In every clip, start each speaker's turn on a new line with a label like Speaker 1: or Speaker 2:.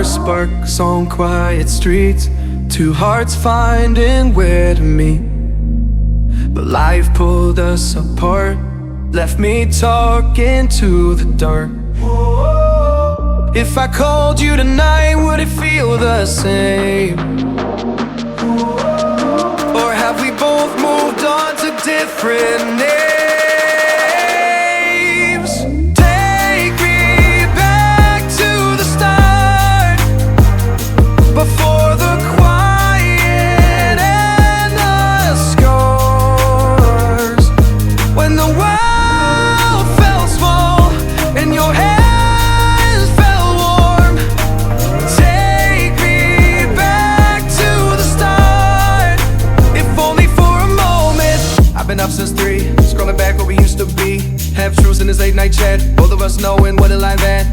Speaker 1: sparks on quiet streets, two hearts finding where to meet. But life pulled us apart, left me talking to the dark. If I called you tonight, would it feel the same? Or have we both moved on to different names? Take me back to the start, before the quiet and the scars. When the world felt small and your hands felt warm. Take me back to the start, if only for a moment. I've been up since 3, scrolling back where we used to be. Half truths in this late night chat, both of us knowing what a line that.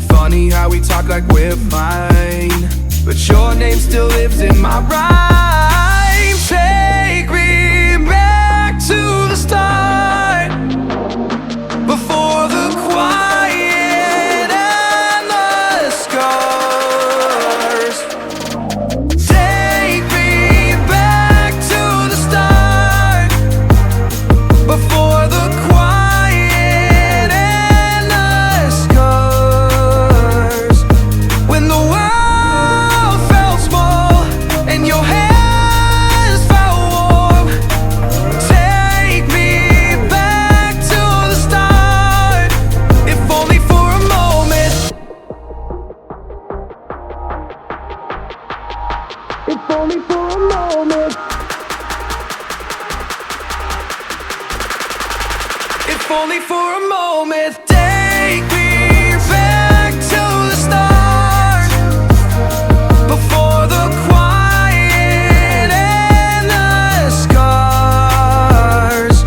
Speaker 1: Funny how we talk like we're fine, but your name still lives in my rhyme. Take me back to the start, before the quiet and the scars. Take me back to the start, before the quiet and the scars. When the world felt small and your hands felt warm. Take me back to the start, if only for a moment. If only for a moment. If only for a moment. Take me back to the start, before the quiet and the scars.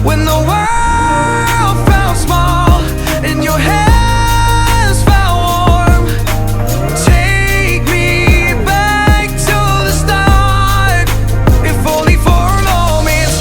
Speaker 1: When the world felt small and your hands felt warm. Take me back to the start, if only for a moment.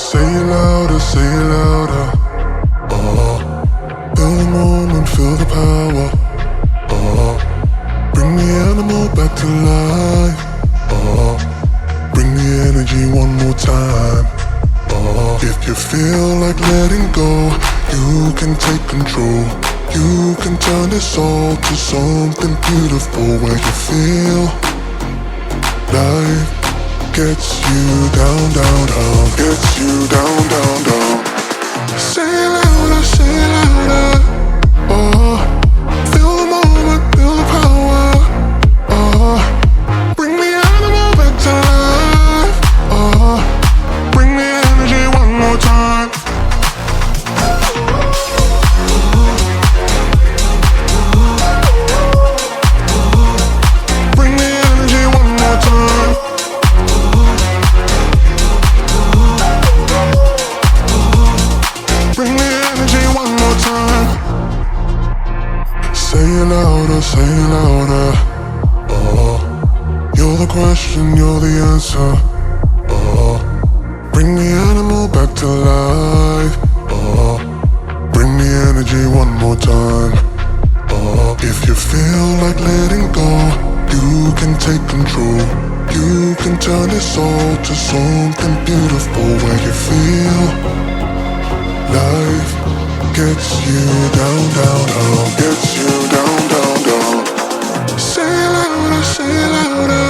Speaker 2: Say it louder, say it louder. Feel the moment, feel the power. Bring the animal back to life. Bring the energy one more time. If you feel like letting go, you can take control. You can turn this all to something beautiful, where you feel life gets you down, down, down, gets you down, down, down. Say it louder, say it louder. Feel the moment, feel the power. Bring the animal back to life. Bring the energy one more time. Bring the energy one more time. Bring the energy one more time. Say it louder, say it louder. You're the question, you're the answer. Bring the animal back to life. Bring the energy one more time. If you feel like letting go, you can take control. You can turn this all to something beautiful, where you feel life gets you down, down, down, gets you down, down, down. Say it louder, say it louder.